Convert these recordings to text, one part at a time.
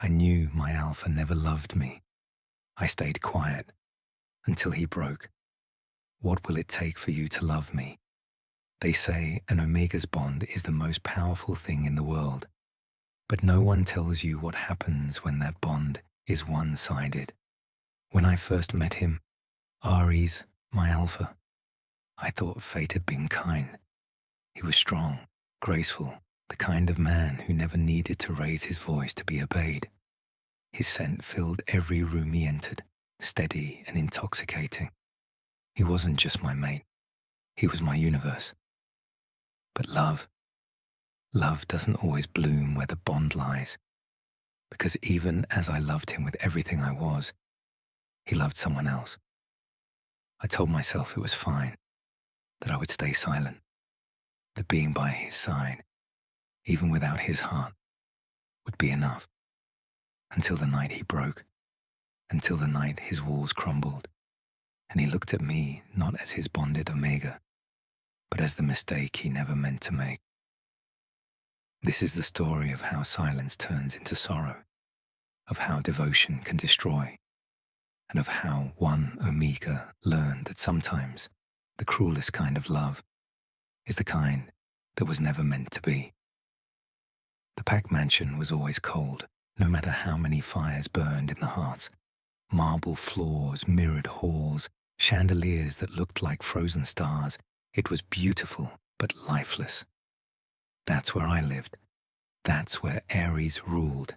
I knew my alpha never loved me. I stayed quiet until he broke. What will it take for you to love me? They say an omega's bond is the most powerful thing in the world. But no one tells you what happens when that bond is one-sided. When I first met him, Aries, my alpha, I thought fate had been kind. He was strong, graceful, the kind of man who never needed to raise his voice to be obeyed. His scent filled every room he entered, steady and intoxicating. He wasn't just my mate, he was my universe. But love doesn't always bloom where the bond lies, because even as I loved him with everything I was, he loved someone else. I told myself it was fine, that I would stay silent, that being by his side, even without his heart, would be enough. Until the night he broke, until the night his walls crumbled, and he looked at me not as his bonded omega, but as the mistake he never meant to make. This is the story of how silence turns into sorrow, of how devotion can destroy, and of how one omega learned that sometimes the cruelest kind of love is the kind that was never meant to be. The Pack Mansion was always cold, no matter how many fires burned in the hearts. Marble floors, mirrored halls, chandeliers that looked like frozen stars. It was beautiful, but lifeless. That's where I lived. That's where Aries ruled.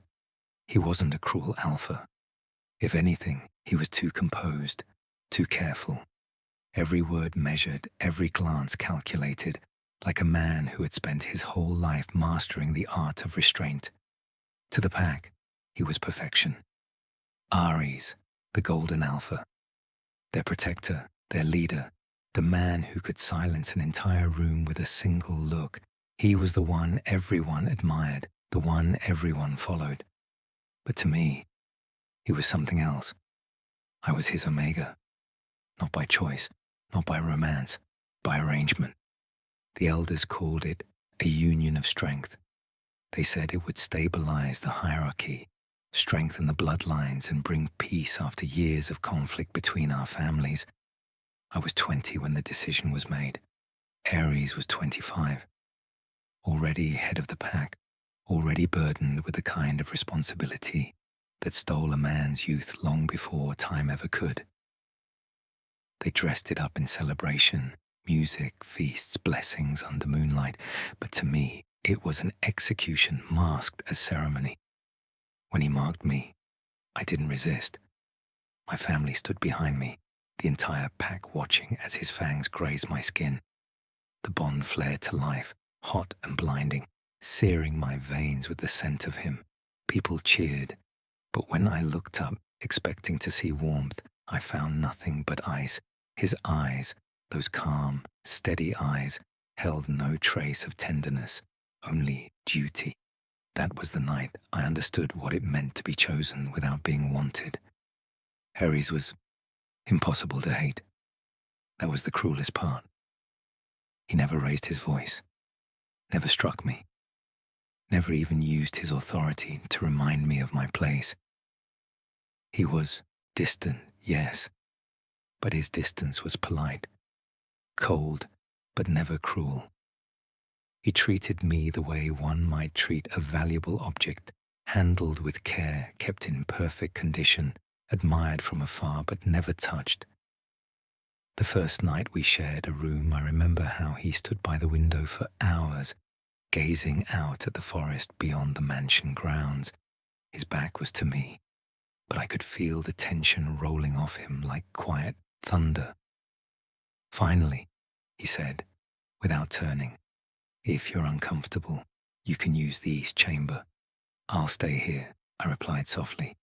He wasn't a cruel alpha. If anything, he was too composed, too careful. Every word measured, every glance calculated, like a man who had spent his whole life mastering the art of restraint. To the pack, he was perfection. Aries, the golden alpha, their protector, their leader, the man who could silence an entire room with a single look. He was the one everyone admired, the one everyone followed. But to me, he was something else. I was his omega, not by choice, not by romance, by arrangement. The elders called it a union of strength. They said it would stabilize the hierarchy, strengthen the bloodlines, and bring peace after years of conflict between our families. I was 20 when the decision was made. Aries was 25. Already head of the pack, already burdened with the kind of responsibility that stole a man's youth long before time ever could. They dressed it up in celebration, music, feasts, blessings under moonlight, but to me, it was an execution masked as ceremony. When he marked me, I didn't resist. My family stood behind me, the entire pack watching as his fangs grazed my skin. The bond flared to life, hot and blinding, searing my veins with the scent of him. People cheered, but when I looked up, expecting to see warmth, I found nothing but ice. His eyes, those calm, steady eyes, held no trace of tenderness, only duty. That was the night I understood what it meant to be chosen without being wanted. Aries was impossible to hate. That was the cruelest part. He never raised his voice, never struck me, never even used his authority to remind me of my place. He was distant, yes, but his distance was polite, cold, but never cruel. He treated me the way one might treat a valuable object, handled with care, kept in perfect condition, admired from afar but never touched. The first night we shared a room, I remember how he stood by the window for hours, gazing out at the forest beyond the mansion grounds. His back was to me, but I could feel the tension rolling off him like quiet thunder. Finally, he said, without turning, "If you're uncomfortable, you can use the east chamber." "I'll stay here," I replied softly.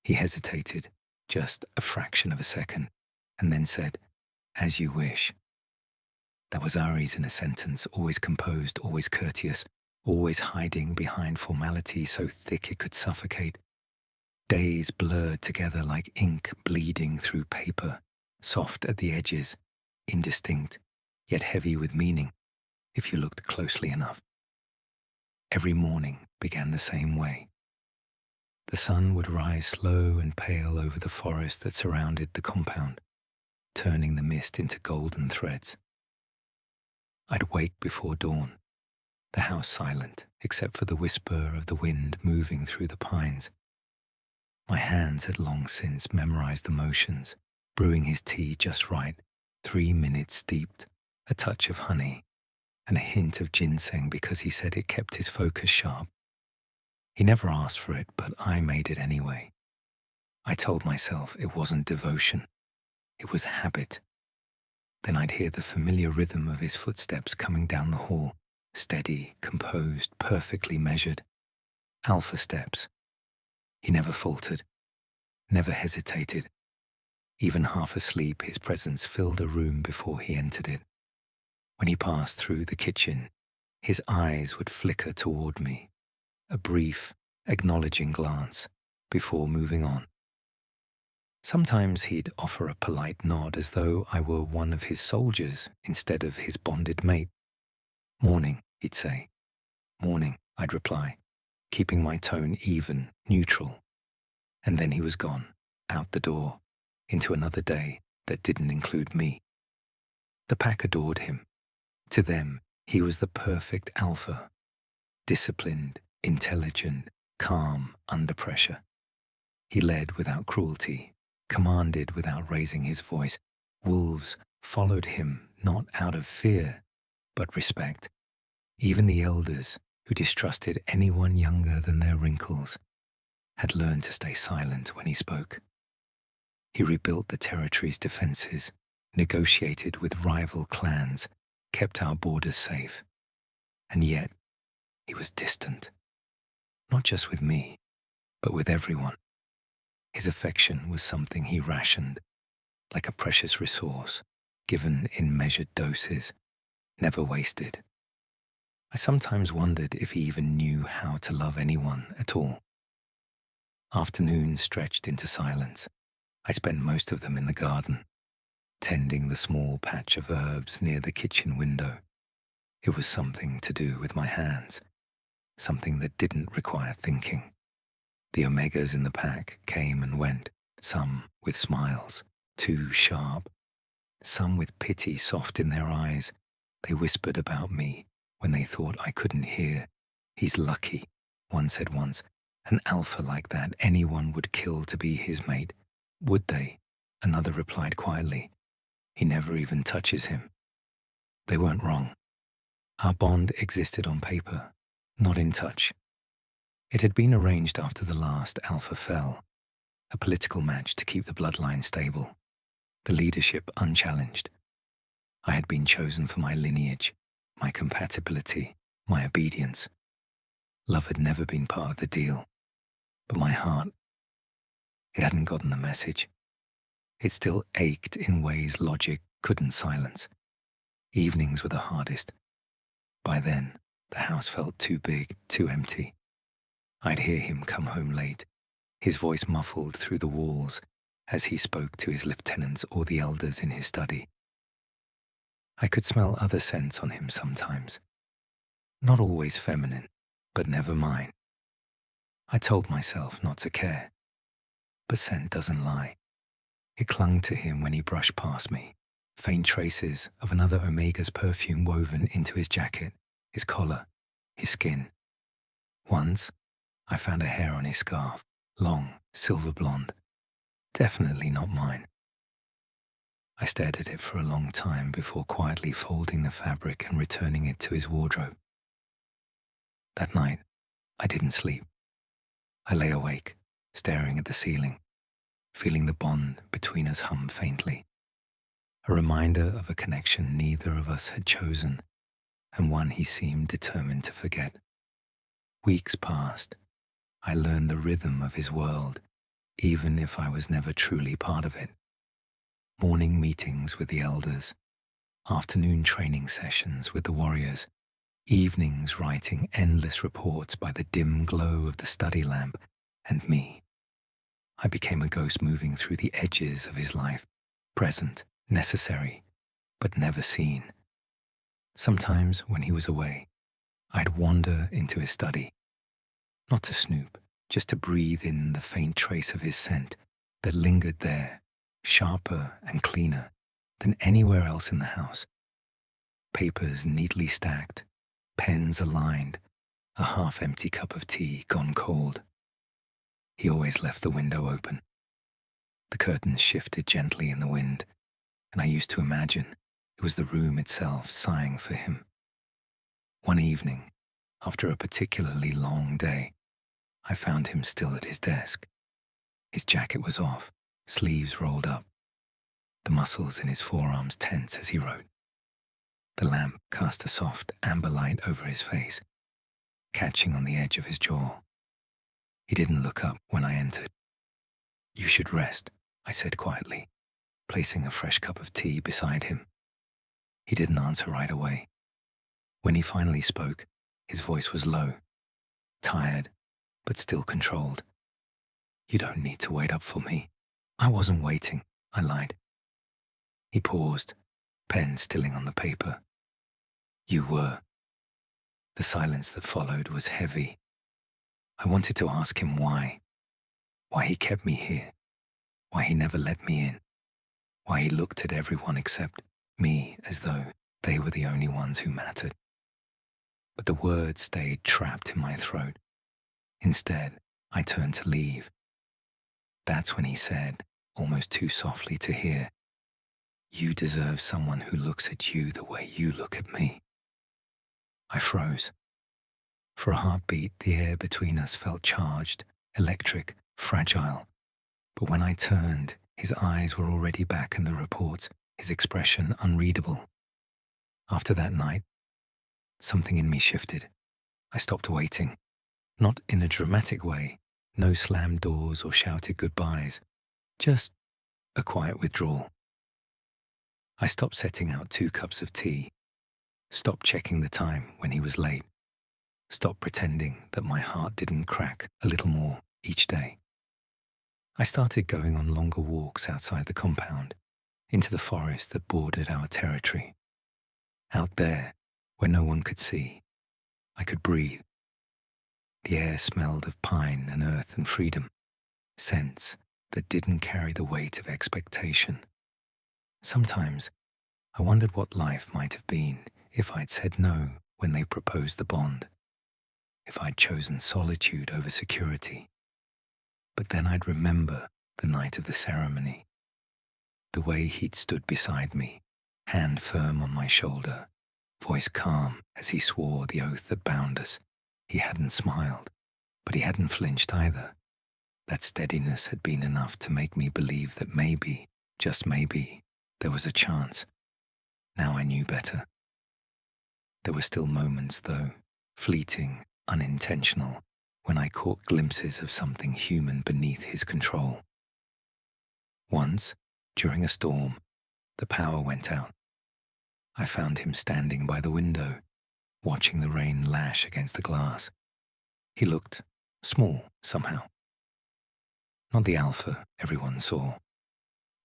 He hesitated, just a fraction of a second, and then said, "As you wish." That was Aries in a sentence, always composed, always courteous, always hiding behind formality so thick it could suffocate. Days blurred together like ink bleeding through paper, soft at the edges, indistinct, yet heavy with meaning, if you looked closely enough. Every morning began the same way. The sun would rise slow and pale over the forest that surrounded the compound, turning the mist into golden threads. I'd wake before dawn, the house silent except for the whisper of the wind moving through the pines. My hands had long since memorized the motions, brewing his tea just right, 3 minutes steeped, a touch of honey, and a hint of ginseng because he said it kept his focus sharp. He never asked for it, but I made it anyway. I told myself it wasn't devotion, it was habit. Then I'd hear the familiar rhythm of his footsteps coming down the hall, steady, composed, perfectly measured. Alpha steps. He never faltered, never hesitated. Even half asleep, his presence filled a room before he entered it. When he passed through the kitchen, his eyes would flicker toward me, a brief, acknowledging glance before moving on. Sometimes he'd offer a polite nod as though I were one of his soldiers instead of his bonded mate. "Morning," he'd say. "Morning," I'd reply, keeping my tone even, neutral. And then he was gone, out the door, into another day that didn't include me. The pack adored him. To them, he was the perfect alpha. Disciplined, intelligent, calm under pressure. He led without cruelty, commanded without raising his voice. Wolves followed him not out of fear, but respect. Even the elders, who distrusted anyone younger than their wrinkles, had learned to stay silent when he spoke. He rebuilt the territory's defenses, negotiated with rival clans, kept our borders safe. And yet, he was distant. Not just with me, but with everyone. His affection was something he rationed, like a precious resource, given in measured doses, never wasted. I sometimes wondered if he even knew how to love anyone at all. Afternoons stretched into silence. I spent most of them in the garden, tending the small patch of herbs near the kitchen window. It was something to do with my hands, something that didn't require thinking. The omegas in the pack came and went, some with smiles, too sharp, some with pity soft in their eyes. They whispered about me when they thought I couldn't hear. "He's lucky," one said once. "An alpha like that anyone would kill to be his mate." "Would they?" another replied quietly. "He never even touches him." They weren't wrong. Our bond existed on paper, not in touch. It had been arranged after the last alpha fell, a political match to keep the bloodline stable, the leadership unchallenged. I had been chosen for my lineage, my compatibility, my obedience. Love had never been part of the deal, but my heart, it hadn't gotten the message. It still ached in ways logic couldn't silence. Evenings were the hardest. By then, the house felt too big, too empty. I'd hear him come home late, his voice muffled through the walls as he spoke to his lieutenants or the elders in his study. I could smell other scents on him sometimes. Not always feminine, but never mine. I told myself not to care. But scent doesn't lie. It clung to him when he brushed past me, faint traces of another Omega's perfume woven into his jacket, his collar, his skin. Once, I found a hair on his scarf, long, silver blonde. Definitely not mine. I stared at it for a long time before quietly folding the fabric and returning it to his wardrobe. That night, I didn't sleep. I lay awake, staring at the ceiling, feeling the bond between us hum faintly. A reminder of a connection neither of us had chosen, and one he seemed determined to forget. Weeks passed. I learned the rhythm of his world, even if I was never truly part of it. Morning meetings with the elders, afternoon training sessions with the warriors, evenings writing endless reports by the dim glow of the study lamp, and me. I became a ghost moving through the edges of his life, present, necessary, but never seen. Sometimes, when he was away, I'd wander into his study, not to snoop, just to breathe in the faint trace of his scent that lingered there, sharper and cleaner than anywhere else in the house. Papers neatly stacked, pens aligned, a half-empty cup of tea gone cold. He always left the window open. The curtains shifted gently in the wind, and I used to imagine it was the room itself sighing for him. One evening, after a particularly long day, I found him still at his desk. His jacket was off, sleeves rolled up, the muscles in his forearms tense as he wrote. The lamp cast a soft amber light over his face, catching on the edge of his jaw. He didn't look up when I entered. "You should rest," I said quietly, placing a fresh cup of tea beside him. He didn't answer right away. When he finally spoke, his voice was low, tired, but still controlled. "You don't need to wait up for me." "I wasn't waiting," I lied. He paused, pen stilling on the paper. "You were." The silence that followed was heavy. I wanted to ask him why he kept me here, why he never let me in, why he looked at everyone except me as though they were the only ones who mattered. But the words stayed trapped in my throat. Instead, I turned to leave. That's when he said, almost too softly to hear, "You deserve someone who looks at you the way you look at me." I froze. For a heartbeat, the air between us felt charged, electric, fragile. But when I turned, his eyes were already back in the reports, his expression unreadable. After that night, something in me shifted. I stopped waiting. Not in a dramatic way, no slammed doors or shouted goodbyes, just a quiet withdrawal. I stopped setting out 2 cups of tea, stopped checking the time when he was late, stopped pretending that my heart didn't crack a little more each day. I started going on longer walks outside the compound, into the forest that bordered our territory. Out there, where no one could see, I could breathe. The air smelled of pine and earth and freedom, scents that didn't carry the weight of expectation. Sometimes I wondered what life might have been if I'd said no when they proposed the bond, if I'd chosen solitude over security. But then I'd remember the night of the ceremony, the way he'd stood beside me, hand firm on my shoulder, voice calm as he swore the oath that bound us. He hadn't smiled, but he hadn't flinched either. That steadiness had been enough to make me believe that maybe, just maybe, there was a chance. Now I knew better. There were still moments, though, fleeting, unintentional, when I caught glimpses of something human beneath his control. Once, during a storm, the power went out. I found him standing by the window, watching the rain lash against the glass. He looked small somehow. Not the alpha everyone saw,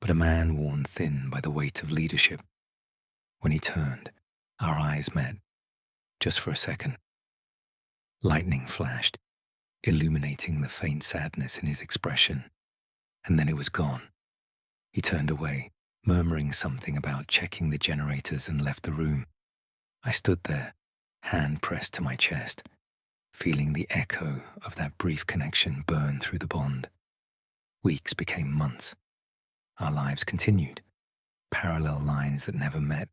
but a man worn thin by the weight of leadership. When he turned, our eyes met, just for a second. Lightning flashed, illuminating the faint sadness in his expression, and then it was gone. He turned away, murmuring something about checking the generators, and left the room. I stood there, hand pressed to my chest, feeling the echo of that brief connection burn through the bond. Weeks became months. Our lives continued, parallel lines that never met.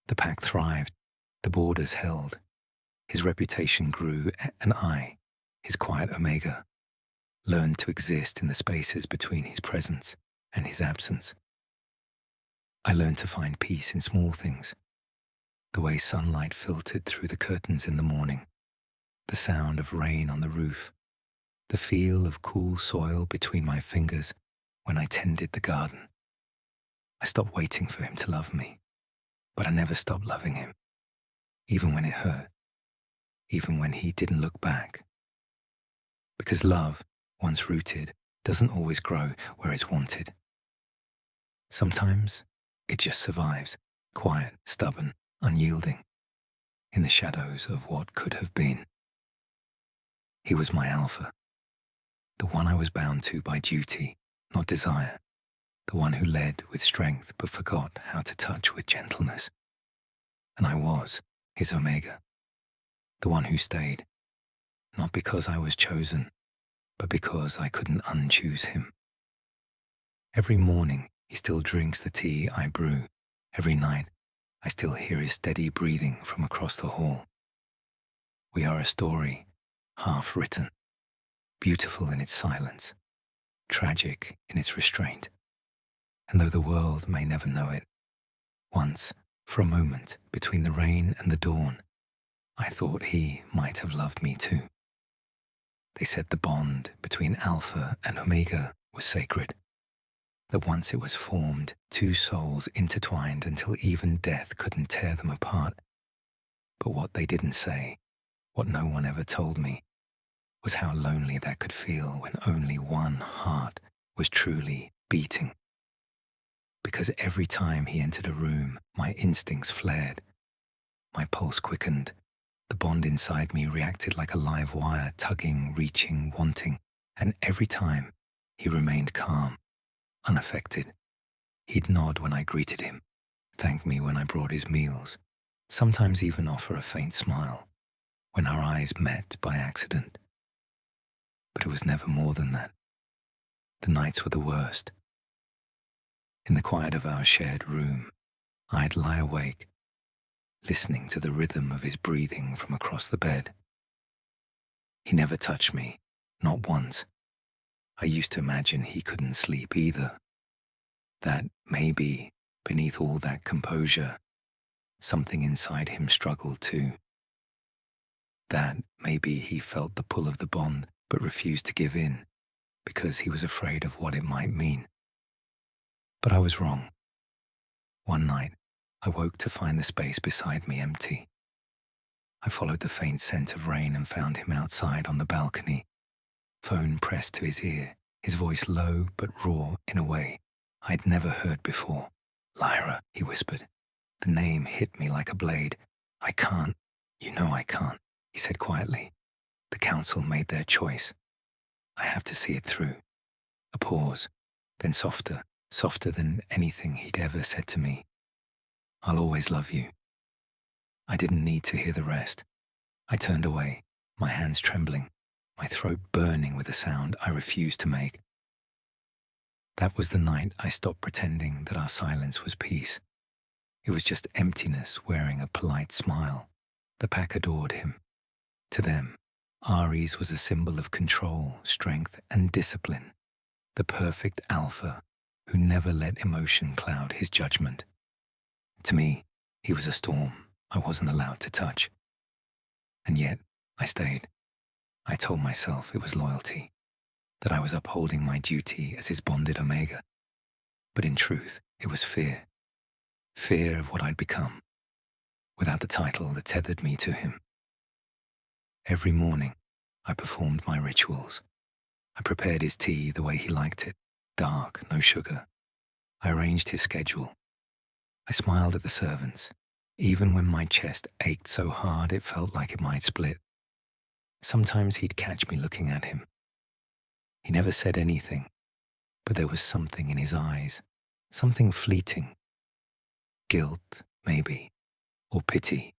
The pack thrived, the borders held. His reputation grew, and I, his quiet omega, learned to exist in the spaces between his presence and his absence. I learned to find peace in small things, the way sunlight filtered through the curtains in the morning, the sound of rain on the roof, the feel of cool soil between my fingers when I tended the garden. I stopped waiting for him to love me, but I never stopped loving him, even when it hurt, even when he didn't look back. Because love, once rooted, doesn't always grow where it's wanted. Sometimes it just survives, quiet, stubborn, unyielding, in the shadows of what could have been. He was my alpha, the one I was bound to by duty, not desire, the one who led with strength but forgot how to touch with gentleness. And I was his Omega, the one who stayed, not because I was chosen, but because I couldn't unchoose him. Every morning he still drinks the tea I brew. Every night I still hear his steady breathing from across the hall. We are a story, half written, beautiful in its silence, tragic in its restraint. And though the world may never know it, once, for a moment, between the rain and the dawn, I thought he might have loved me too. They said the bond between Alpha and Omega was sacred, that once it was formed, two souls intertwined until even death couldn't tear them apart. But what they didn't say, what no one ever told me, was how lonely that could feel when only one heart was truly beating. Because every time he entered a room, my instincts flared, my pulse quickened, the bond inside me reacted like a live wire, tugging, reaching, wanting, and every time he remained calm, unaffected. He'd nod when I greeted him, thank me when I brought his meals, sometimes even offer a faint smile when our eyes met by accident. But it was never more than that. The nights were the worst. In the quiet of our shared room, I'd lie awake, listening to the rhythm of his breathing from across the bed. He never touched me, not once. I used to imagine he couldn't sleep either. That maybe, beneath all that composure, something inside him struggled too. That maybe he felt the pull of the bond but refused to give in because he was afraid of what it might mean. But I was wrong. One night, I woke to find the space beside me empty. I followed the faint scent of rain and found him outside on the balcony, phone pressed to his ear, his voice low but raw in a way I'd never heard before. "Lyra," he whispered. The name hit me like a blade. "I can't. You know I can't," he said quietly. "The council made their choice. I have to see it through." A pause, then softer, softer than anything he'd ever said to me. "I'll always love you." I didn't need to hear the rest. I turned away, my hands trembling, my throat burning with a sound I refused to make. That was the night I stopped pretending that our silence was peace. It was just emptiness wearing a polite smile. The pack adored him. To them, Ares was a symbol of control, strength, and discipline. The perfect alpha who never let emotion cloud his judgment. To me, he was a storm I wasn't allowed to touch. And yet, I stayed. I told myself it was loyalty, that I was upholding my duty as his bonded Omega. But in truth, it was fear. Fear of what I'd become, without the title that tethered me to him. Every morning, I performed my rituals. I prepared his tea the way he liked it, dark, no sugar. I arranged his schedule. I smiled at the servants, even when my chest ached so hard it felt like it might split. Sometimes he'd catch me looking at him. He never said anything, but there was something in his eyes, something fleeting. Guilt, maybe, or pity.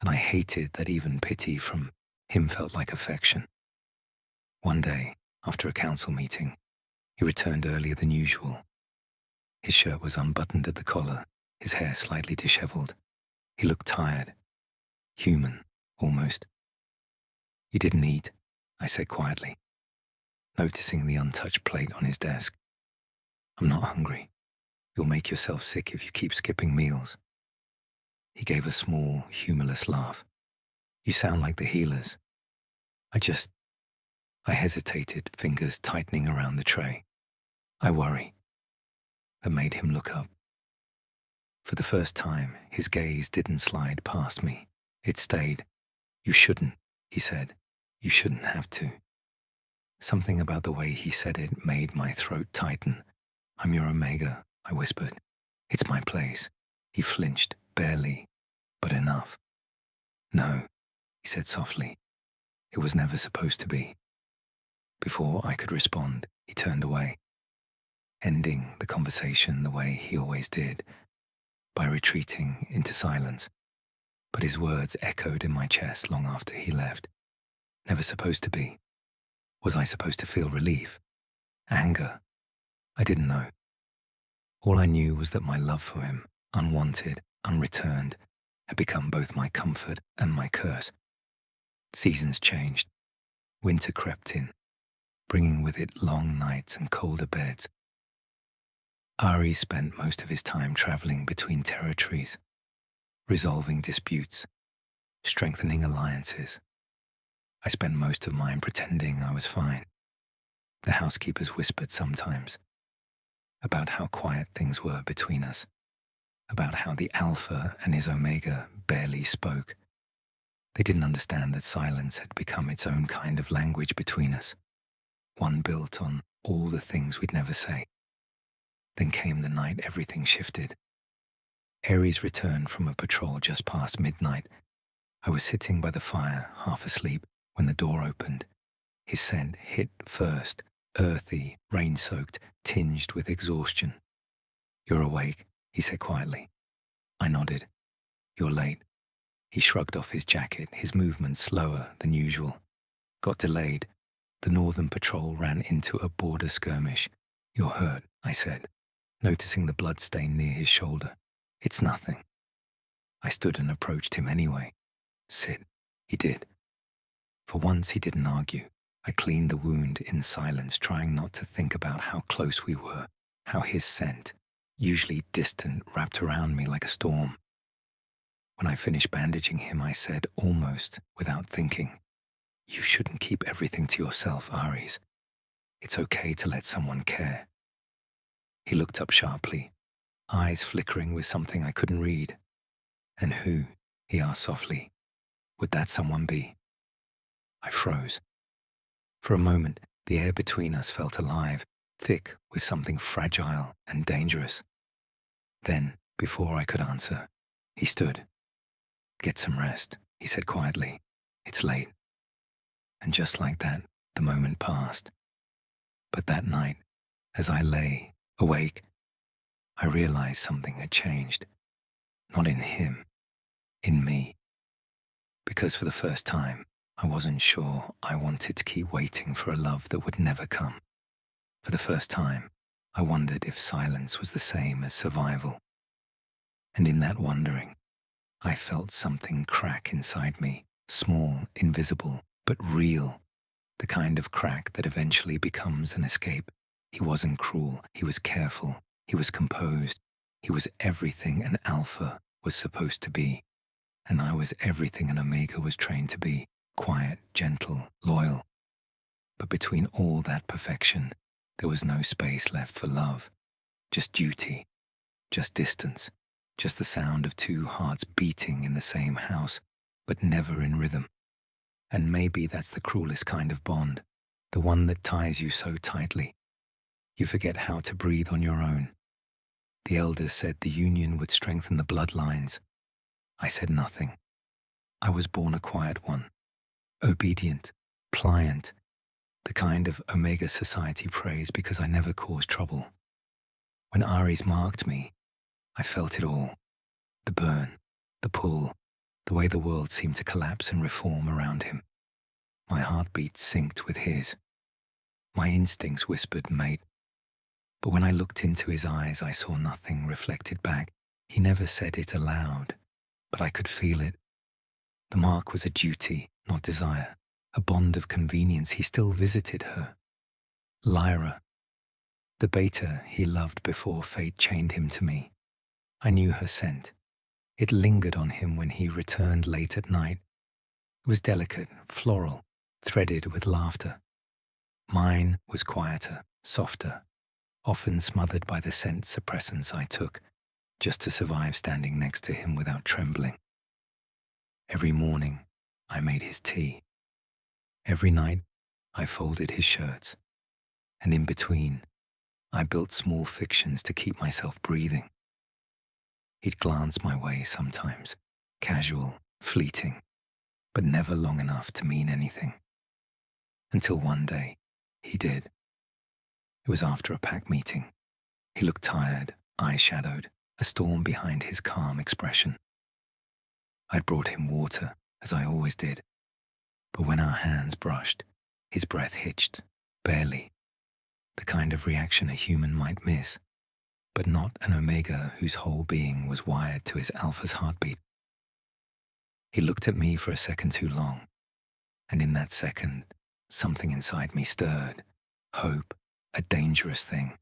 And I hated that even pity from him felt like affection. One day, after a council meeting, he returned earlier than usual. His shirt was unbuttoned at the collar, his hair slightly disheveled. He looked tired, human, almost. "You didn't eat," I said quietly, noticing the untouched plate on his desk. "I'm not hungry. You'll make yourself sick if you keep skipping meals." He gave a small, humorless laugh. "You sound like the healers." I hesitated, fingers tightening around the tray. "I worry." That made him look up. For the first time, his gaze didn't slide past me. It stayed. "You shouldn't," he said. "You shouldn't have to." Something about the way he said it made my throat tighten. "I'm your Omega," I whispered. "It's my place." He flinched, barely, but enough. "No," he said softly. "It was never supposed to be." Before I could respond, he turned away, ending the conversation the way he always did, by retreating into silence. But his words echoed in my chest long after he left. Never supposed to be. Was I supposed to feel relief? Anger? I didn't know. All I knew was that my love for him, unwanted, unreturned, had become both my comfort and my curse. Seasons changed. Winter crept in, bringing with it long nights and colder beds. Ari spent most of his time traveling between territories, resolving disputes, strengthening alliances. I spent most of mine pretending I was fine. The housekeepers whispered sometimes about how quiet things were between us, about how the Alpha and his Omega barely spoke. They didn't understand that silence had become its own kind of language between us, one built on all the things we'd never say. Then came the night everything shifted. Aries returned from a patrol just past midnight. I was sitting by the fire, half asleep, when the door opened. His scent hit first, earthy, rain-soaked, tinged with exhaustion. "You're awake," he said quietly. I nodded. "You're late." He shrugged off his jacket, his movement slower than usual. "Got delayed. The northern patrol ran into a border skirmish." "You're hurt," I said, noticing the blood stain near his shoulder. "It's nothing." I stood and approached him anyway. "Sit." He did. For once he didn't argue. I cleaned the wound in silence, trying not to think about how close we were, how his scent, usually distant, wrapped around me like a storm. When I finished bandaging him, I said, almost without thinking, "You shouldn't keep everything to yourself, Aries. It's okay to let someone care." He looked up sharply, eyes flickering with something I couldn't read. "And who," he asked softly, "would that someone be?" I froze. For a moment, the air between us felt alive, thick with something fragile and dangerous. Then, before I could answer, he stood. "Get some rest," he said quietly. "It's late." And just like that, the moment passed. But that night, as I lay awake, I realized something had changed. Not in him, in me. Because for the first time, I wasn't sure I wanted to keep waiting for a love that would never come. For the first time, I wondered if silence was the same as survival. And in that wondering, I felt something crack inside me, small, invisible, but real. The kind of crack that eventually becomes an escape. He wasn't cruel, he was careful, he was composed, he was everything an Alpha was supposed to be. And I was everything an Omega was trained to be. Quiet, gentle, loyal. But between all that perfection, there was no space left for love. Just duty, just distance, just the sound of two hearts beating in the same house, but never in rhythm. And maybe that's the cruelest kind of bond, the one that ties you so tightly. You forget how to breathe on your own. The elders said the union would strengthen the bloodlines. I said nothing. I was born a quiet one. Obedient, pliant, the kind of Omega society praise because I never caused trouble. When Aries marked me, I felt it all. The burn, the pull, the way the world seemed to collapse and reform around him. My heartbeat synced with his. My instincts whispered, "Mate." But when I looked into his eyes, I saw nothing reflected back. He never said it aloud, but I could feel it. The mark was a duty, not desire, a bond of convenience. He still visited her. Lyra, the beta he loved before fate chained him to me. I knew her scent. It lingered on him when he returned late at night. It was delicate, floral, threaded with laughter. Mine was quieter, softer, often smothered by the scent suppressants I took just to survive standing next to him without trembling. Every morning, I made his tea. Every night, I folded his shirts. And in between, I built small fictions to keep myself breathing. He'd glance my way sometimes, casual, fleeting, but never long enough to mean anything. Until one day, He did. It was after a pack meeting. He looked tired, eyes shadowed, a storm behind his calm expression. I'd brought him water, as I always did, but when our hands brushed, his breath hitched, barely, the kind of reaction a human might miss, but not an omega whose whole being was wired to his alpha's heartbeat. He looked at me for a second too long, and in that second, something inside me stirred. Hope, a dangerous thing.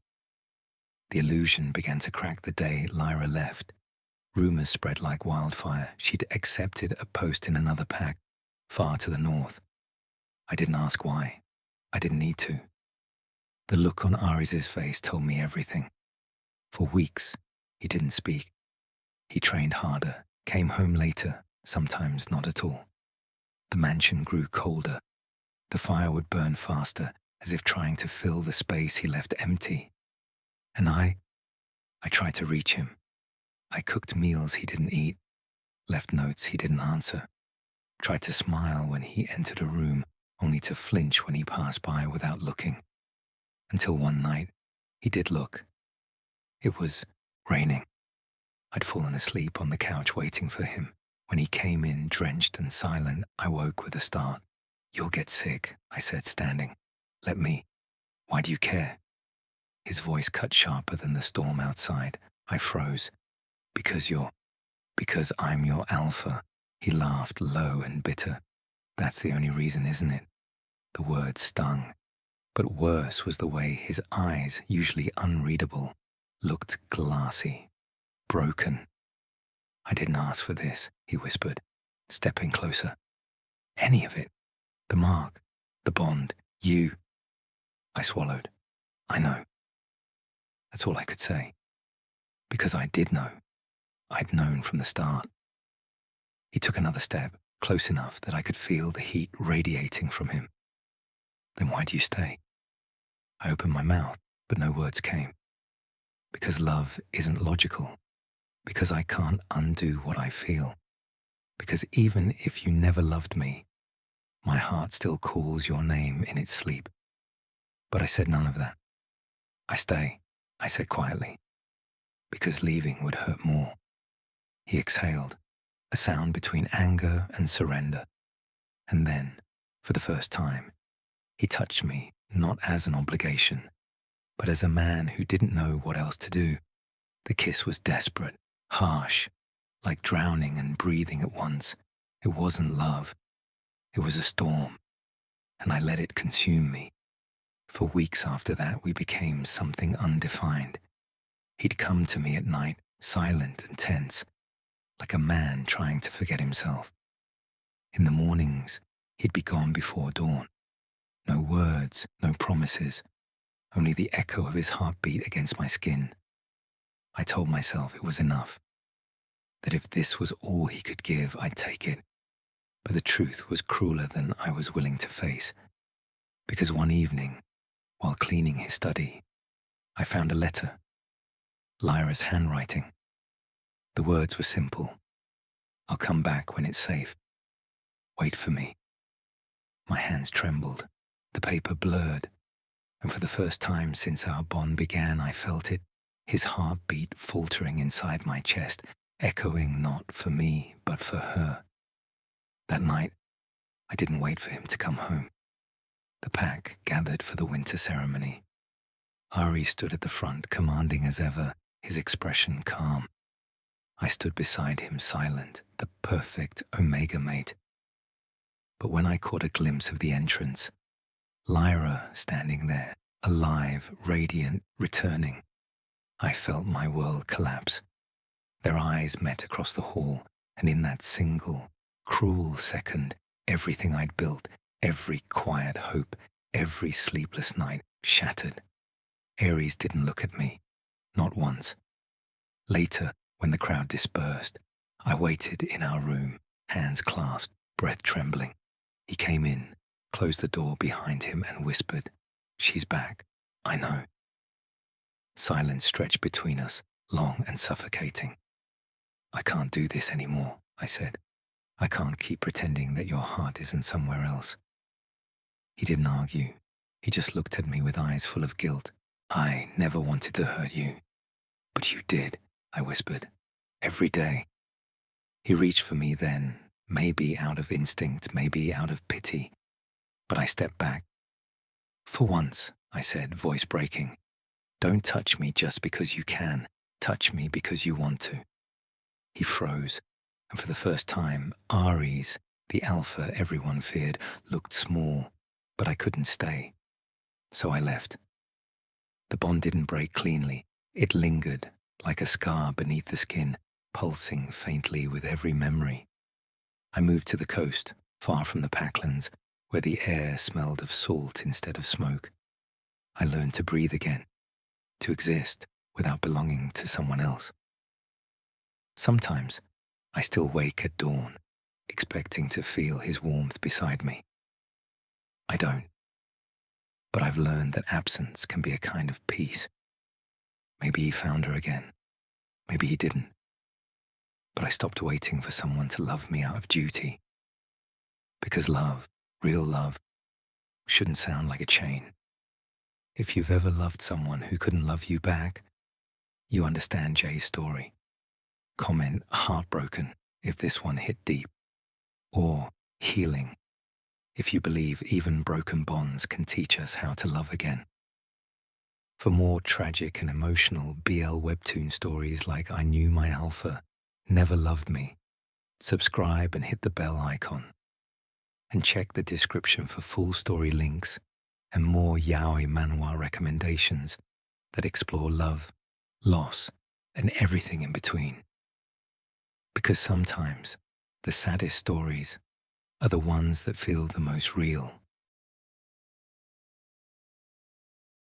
The illusion began to crack the day Lyra left. Rumors spread like wildfire. She'd accepted a post in another pack, far to the north. I didn't ask why. I didn't need to. The look on Aries' face told me everything. For weeks, he didn't speak. He trained harder, came home later, sometimes not at all. The mansion grew colder. The fire would burn faster, as if trying to fill the space he left empty. And I tried to reach him. I cooked meals he didn't eat, left notes he didn't answer, tried to smile when he entered a room, only to flinch when he passed by without looking. Until one night, he did look. It was raining. I'd fallen asleep on the couch waiting for him. When he came in, drenched and silent, I woke with a start. "You'll get sick," I said, standing. "Let me. Why do you care?" His voice cut sharper than the storm outside. I froze. Because I'm your alpha." He laughed low and bitter. "That's the only reason, isn't it?" The words stung. But worse was the way his eyes, usually unreadable, looked glassy, broken. "I didn't ask for this," he whispered, stepping closer. "Any of it. The mark, the bond, you." I swallowed. "I know." That's all I could say. Because I did know. I'd known from the start. He took another step, close enough that I could feel the heat radiating from him. "Then why do you stay?" I opened my mouth, but no words came. Because love isn't logical. Because I can't undo what I feel. Because even if you never loved me, my heart still calls your name in its sleep. But I said none of that. "I stay," I said quietly. Because leaving would hurt more. He exhaled, a sound between anger and surrender. And then, for the first time, he touched me not as an obligation, but as a man who didn't know what else to do. The kiss was desperate, harsh, like drowning and breathing at once. It wasn't love. It was a storm, and I let it consume me. For weeks after that, we became something undefined. He'd come to me at night, silent and tense, like a man trying to forget himself. In the mornings, he'd be gone before dawn. No words, no promises, only the echo of his heartbeat against my skin. I told myself it was enough, that if this was all he could give, I'd take it. But the truth was crueler than I was willing to face. Because one evening, while cleaning his study, I found a letter. Lyra's handwriting. The words were simple. "I'll come back when it's safe. Wait for me." My hands trembled, the paper blurred, and for the first time since our bond began, I felt it, his heartbeat faltering inside my chest, echoing not for me, but for her. That night, I didn't wait for him to come home. The pack gathered for the winter ceremony. Ari stood at the front, commanding as ever, his expression calm. I stood beside him, silent, the perfect Omega mate. But when I caught a glimpse of the entrance, Lyra standing there, alive, radiant, returning, I felt my world collapse. Their eyes met across the hall, and in that single, cruel second, everything I'd built, every quiet hope, every sleepless night, shattered. Aries didn't look at me, not once. Later, when the crowd dispersed, I waited in our room, hands clasped, breath trembling. He came in, closed the door behind him and whispered, "She's back, I know." Silence stretched between us, long and suffocating. "I can't do this anymore," I said. "I can't keep pretending that your heart isn't somewhere else." He didn't argue, He just looked at me with eyes full of guilt. I never wanted to hurt you. But you did, I whispered. Every day. He reached for me then, maybe out of instinct, maybe out of pity. But I stepped back. For once, I said, voice breaking, don't touch me just because you can. Touch me because you want to. He froze, and for the first time, Ares, the alpha everyone feared, looked small, but I couldn't stay. So I left. The bond didn't break cleanly. It lingered, like a scar beneath the skin, pulsing faintly with every memory. I moved to the coast, far from the packlands, where the air smelled of salt instead of smoke. I learned to breathe again, to exist without belonging to someone else. Sometimes, I still wake at dawn, expecting to feel his warmth beside me. I don't. But I've learned that absence can be a kind of peace. Maybe he found her again. Maybe he didn't. But I stopped waiting for someone to love me out of duty. Because love, real love, shouldn't sound like a chain. If you've ever loved someone who couldn't love you back, you understand Jay's story. Comment heartbroken if this one hit deep. Or healing if you believe even broken bonds can teach us how to love again. For more tragic and emotional BL webtoon stories like I Knew My Alpha Never Loved Me, subscribe and hit the bell icon. And check the description for full story links and more yaoi manhwa recommendations that explore love, loss, and everything in between. Because sometimes the saddest stories are the ones that feel the most real.